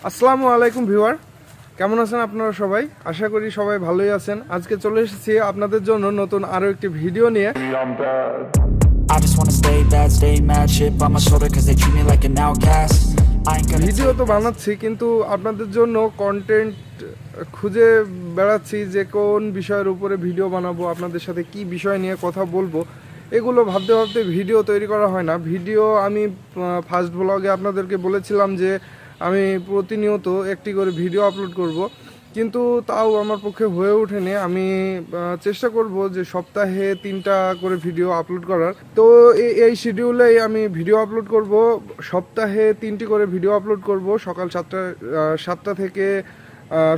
আসসালামু আলাইকুম ভিউয়ার, কেমন আছেন আপনারা সবাই? আশা করি সবাই ভালোই আছেন। আজকে চলে এসেছি আপনাদের জন্য নতুন আরও একটি ভিডিও নিয়ে। I just wanna stay bad, stay mad, shit on my shoulder cause they treat me like an outcast. I ain't gonna video তো বানাচ্ছি, কিন্তু আপনাদের জন্য কন্টেন্ট খুঁজে বেড়াচ্ছি যে কোন বিষয়ের উপরে ভিডিও বানাবো, আপনাদের সাথে কি বিষয় নিয়ে কথা বলবো, এগুলো ভাবতে ভাবতে ভিডিও তৈরি করা হয় না। ভিডিও আমি ফার্স্ট ব্লগে আপনাদেরকে বলেছিলাম যে আমি প্রতিনিয়ত একটি করে ভিডিও আপলোড করব, কিন্তু তাও আমার পক্ষে হয়ে ওঠেনি। আমি চেষ্টা করব যে সপ্তাহে 3টা করে ভিডিও আপলোড করার। তো এই শিডিউলেই আমি ভিডিও আপলোড করব, সপ্তাহে 3টি করে ভিডিও আপলোড করব, সকাল 7টা থেকে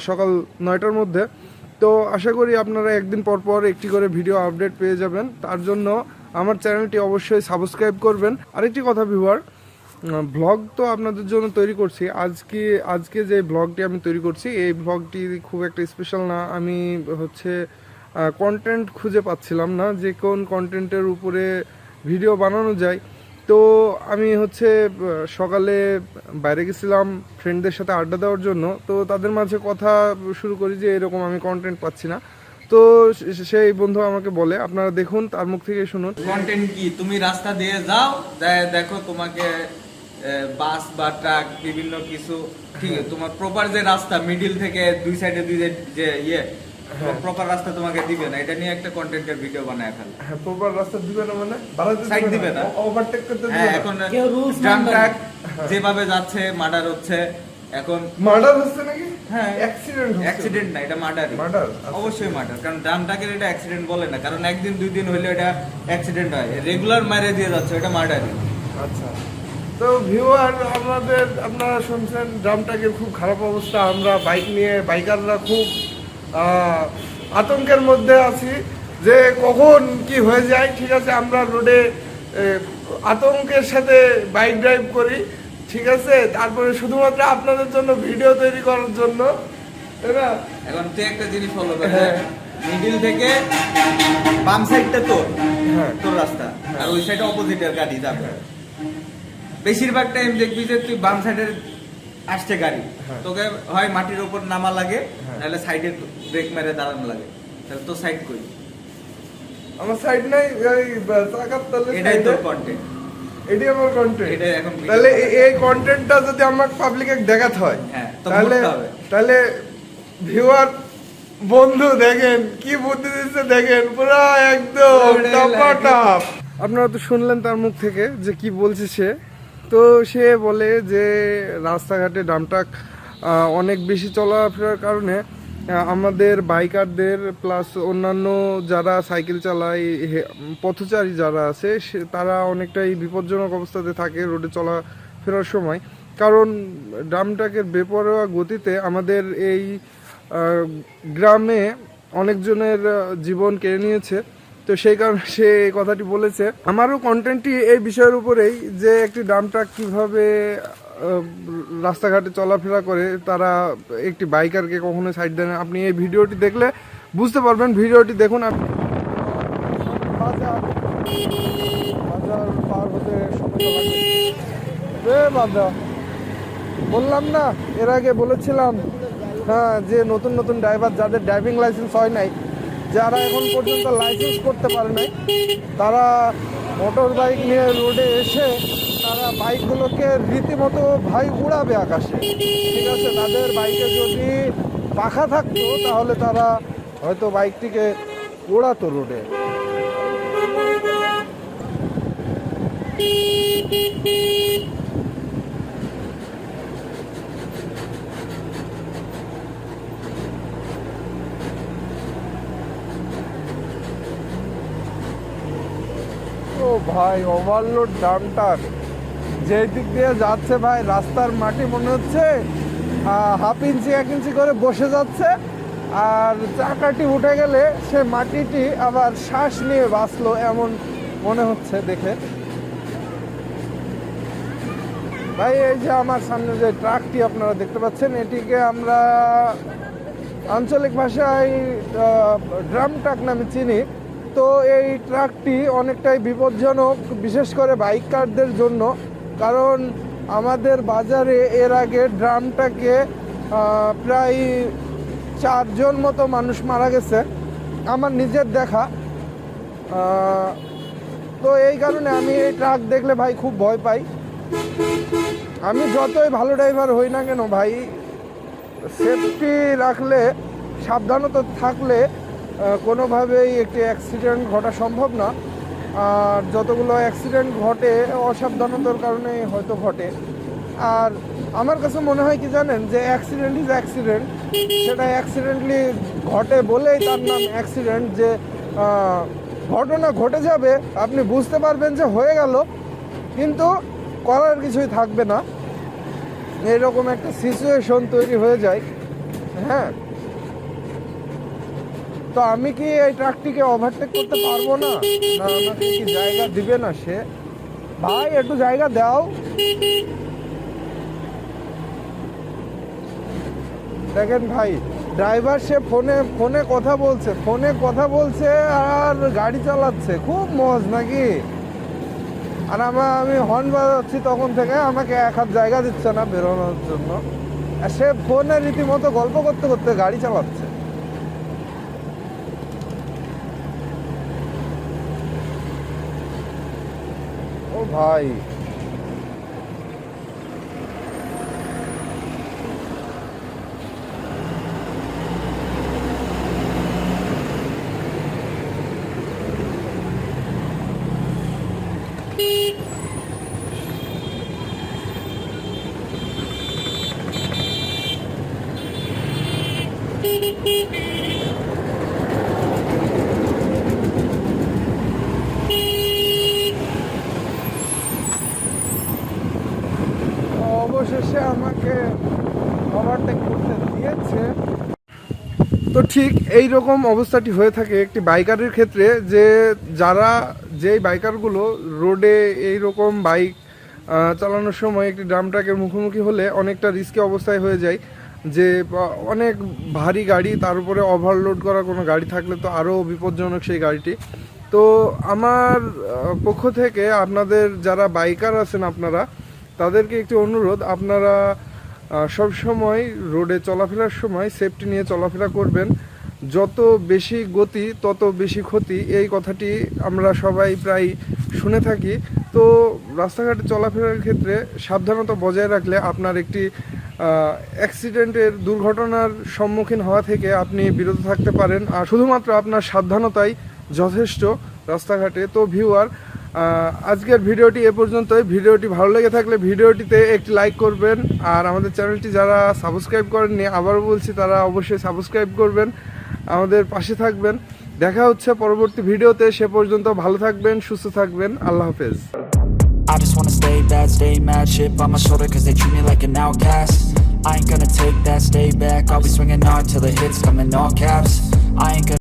সকাল 9টার মধ্যে। তো আশা করি আপনারা একদিন পর পর একটি করে ভিডিও আপডেট পেয়ে যাবেন। তার জন্য আমার চ্যানেলটি অবশ্যই সাবস্ক্রাইব করবেন। আরেকটি কথা ভিউয়ার, ব্লগ তো আপনাদের জন্য তৈরি করছি। আজকে যে ব্লগটি আমি তৈরি করছি, এই ব্লগটি খুব একটা স্পেশাল না। আমি কন্টেন্ট খুঁজে পাচ্ছিলাম না যে কোন কন্টেন্টের উপরে ভিডিও বানানো যায়। তো আমি সকালে বাইরে গেছিলাম ফ্রেন্ডদের সাথে আড্ডা দেওয়ার জন্য। তো তাদের মাঝে কথা শুরু করি যে এরকম আমি কন্টেন্ট পাচ্ছি না। তো সেই বন্ধু আমাকে বলে, আপনারা দেখুন, তার মুখ থেকে শুনুন। কন্টেন্ট কি? তুমি রাস্তা দিয়ে যাও, দেখো তোমাকে বাস বা ট্রাক বিভিন্ন কিছু, ঠিক আছে, তোমার প্রপার যে রাস্তা মিডিল থেকে দুই সাইডে যে প্রপার রাস্তা তোমাকে দিবে না, এটা নিয়ে একটা কন্টেন্টের ভিডিও বানায় ফেল। হ্যাঁ, প্রপার রাস্তা দিবে না মানে সাইড দিবে না, ওভারটেক করতে দিবে হ্যাঁ। না। এখন ড্রাম ট্রাক যেভাবে যাচ্ছে, মার্ডার হচ্ছে। এখন মার্ডার হচ্ছে নাকি? হ্যাঁ, অ্যাক্সিডেন্ট না, এটা মার্ডার। মার্ডার অবশ্যই মার্ডার, কারণ ড্রাম ট্রাকের এটা অ্যাক্সিডেন্ট বলে না, কারণ একদিন দুই দিন হইলে এটা অ্যাক্সিডেন্ট হয়। রেগুলার মারে দিয়ে যাচ্ছে, এটা মার্ডারই। আচ্ছা, তো ভিউয়ার, আপনারা শুনছেন ড্রাম ট্রাকের খুব খারাপ অবস্থা। আমরা বাইকাররা খুব আতঙ্কের মধ্যে আছি যে কখন কি হয়ে যায়। ঠিক আছে, আমরা রোডে আতঙ্কের সাথে বাইক ড্রাইভ করি, ঠিক আছে, তারপরে শুধুমাত্র আপনাদের জন্য ভিডিও তৈরি করার জন্য, তাই না? এখন তুই একটা জিনিস ফলো করে, মিডিল থেকে বাম সাইডটা তোর রাস্তা, আর ওই সাইডে অপোজিটের গাড়ি যাবে। বেশিরভাগ টাইম দেখবি যে তুই বাম সাইডের আসছে গাড়ি, তোকে হয় মাটির উপর নামা লাগে, নাহলে সাইডে ব্রেক মেরে দাঁড়ানো লাগে। তাহলে তো সাইড করি, আমার সাইড নাই, চাকার তলে। এটাই তোর কন্টেন্ট, এটাই আমার কন্টেন্ট। এটাই এখন। তাহলে এই কন্টেন্টটা যদি আমার পাবলিকে দেখাতে হয়, হ্যাঁ, তাহলে ভিউয়ার বন্ধু দেখেন কি বুদ্ধি দিচ্ছে, দেখেন পুরো একদম টপাটপ। আপনারা তো শুনলেন তার মুখ থেকে যে কি বলছে সে। তো সে বলে যে রাস্তাঘাটে ডামট্রাক অনেক বেশি চলাফেরার কারণে আমাদের বাইকারদের প্লাস অন্যান্য যারা সাইকেল চালায়, পথচারী যারা আছে, তারা অনেকটাই বিপজ্জনক অবস্থাতে থাকে রোডে চলাফেরার সময়। কারণ ডামট্রাকের বেপরোয়া গতিতে আমাদের এই গ্রামে অনেকজনের জীবন কেড়ে নিয়েছে। তো সেই কারণে সে এই কথাটি বলেছে। আমারও কন্টেন্টটি এই বিষয়ের উপরেই, যে একটি ডাম্প ট্রাক কীভাবে রাস্তাঘাটে চলাফেরা করে, তারা একটি বাইকারকে কখনো সাইড দেয় না। আপনি এই ভিডিওটি দেখলে বুঝতে পারবেন। ভিডিওটি দেখুন। আপনি বাজার পার হতে সময় বললাম না, এর আগে বলেছিলাম, হ্যাঁ, যে নতুন নতুন ড্রাইভার যাদের ড্রাইভিং লাইসেন্স হয় নাই, যারা এখন পর্যন্ত লাইসেন্স করতে পারে নাই, তারা মোটর বাইক নিয়ে রোডে এসে তারা বাইকগুলোকে রীতিমতো উড়াবে আকাশে। ঠিক আছে, তাদের বাইকে যদি পাখা থাকতো তাহলে তারা হয়তো বাইকটিকে উড়াতো রোডে। ও ভাই, ওভারলোড ডাম্পটার যে দিক দিয়ে যাচ্ছে ভাই, রাস্তার মাটি মনে হচ্ছে 1/2 ইঞ্চি 1 ইঞ্চি করে বসে যাচ্ছে। আর চাকাটি উঠে গেলে সে মাটিটি আবার শ্বাস নিয়ে বাঁচলো এমন মনে হচ্ছে দেখে। ভাই, এই যে আমার সামনে যে ট্রাকটি আপনারা দেখতে পাচ্ছেন, এটিকে আমরা আঞ্চলিক ভাষায় ড্রাম ট্রাক নামে চিনি। তো এই ট্রাকটি অনেকটাই বিপজ্জনক, বিশেষ করে বাইকারদের জন্য। কারণ আমাদের বাজারে এর আগে ড্রামটাকে প্রায় 4 জন মতো মানুষ মারা গেছে আমার নিজের দেখা। তো এই কারণে আমি এই ট্রাক দেখলে ভাই খুব ভয় পাই। আমি যতই ভালো ড্রাইভার হই না কেন ভাই, সেফটি রাখলে, সাবধানতা থাকলে কোনোভাবেই একটি অ্যাক্সিডেন্ট ঘটা সম্ভব না। আর যতগুলো অ্যাক্সিডেন্ট ঘটে অসাবধানতার কারণে হয়তো ঘটে। আর আমার কাছে মনে হয় কি জানেন, যে অ্যাক্সিডেন্ট ইজ অ্যাক্সিডেন্ট, সেটা অ্যাক্সিডেন্টলি ঘটে বলেই তার নাম অ্যাক্সিডেন্ট। যে ঘটনা ঘটে যাবে, আপনি বুঝতে পারবেন যে হয়ে গেল, কিন্তু করার কিছুই থাকবে না, এরকম একটা সিচুয়েশন তৈরি হয়ে যায়। হ্যাঁ, তো আমি কি এই ট্রাকটিকে ওভারটেক করতে পারবো না? না আমাকে কি জায়গা দিবে না সে? ভাই একটু জায়গা দাও। দেখেন ভাই, ড্রাইভার সে ফোনে কথা বলছে আর গাড়ি চালাচ্ছে, খুব মজ নাকি? আর আমি হর্ন বাজাচ্ছি তখন থেকে, আমাকে এক হাত জায়গা দিচ্ছে না বেরোনোর জন্য। আর সে ফোনে রীতিমতো গল্প করতে করতে গাড়ি চালাচ্ছে। ও ভাই, অবশেষে আমাকে ওভারটেক করতে দিয়েছে। তো ঠিক এই রকম অবস্থাটি হয়ে থাকে একটি বাইকারের ক্ষেত্রে, যে যেই বাইকারগুলো রোডে এই রকম বাইক চালানোর সময় একটি ড্রাম ট্রাকের মুখোমুখি হলে অনেকটা রিস্কি অবস্থায় হয়ে যায়। যে অনেক ভারী গাড়ি, তার উপরে ওভারলোড করা কোনো গাড়ি থাকলে তো আরও বিপজ্জনক সেই গাড়িটি। তো আমার পক্ষ থেকে আপনাদের যারা বাইকার আছেন আপনারা, তাদেরকে একটি অনুরোধ, আপনারা সব সময় রোডে চলাফেরার সময় সেফটি নিয়ে চলাফেরা করবেন। যত বেশি গতি তত বেশি ক্ষতি, এই কথাটি আমরা সবাই প্রায় শুনে থাকি। তো রাস্তাঘাটে চলাফেরার ক্ষেত্রে সাবধানতা বজায় রাখলে আপনার একটি অ্যাক্সিডেন্টের, দুর্ঘটনার সম্মুখীন হওয়া থেকে আপনি বিরত থাকতে পারেন। আর শুধুমাত্র আপনার সাবধানতাই যথেষ্ট রাস্তাঘাটে। তো ভিউয়ার, আজকের ভিডিওটি এ পর্যন্তই। ভিডিওটি ভালো লেগে থাকলে ভিডিওটিতে একটি লাইক করবেন। আর আমাদের চ্যানেলটি যারা সাবস্ক্রাইব করেননি, আবারও বলছি, তারা অবশ্যই সাবস্ক্রাইব করবেন, আমাদের পাশে থাকবেন। দেখা হচ্ছে পরবর্তী ভিডিওতে। সে পর্যন্ত ভালো থাকবেন, সুস্থ থাকবেন। আল্লাহ হাফেজ। I just wanna stay bad, stay mad, chip on my shoulder cause they treat me like an outcast. I ain't gonna take that, stay back, I'll be swinging hard till the hits come in all caps. I ain't gonna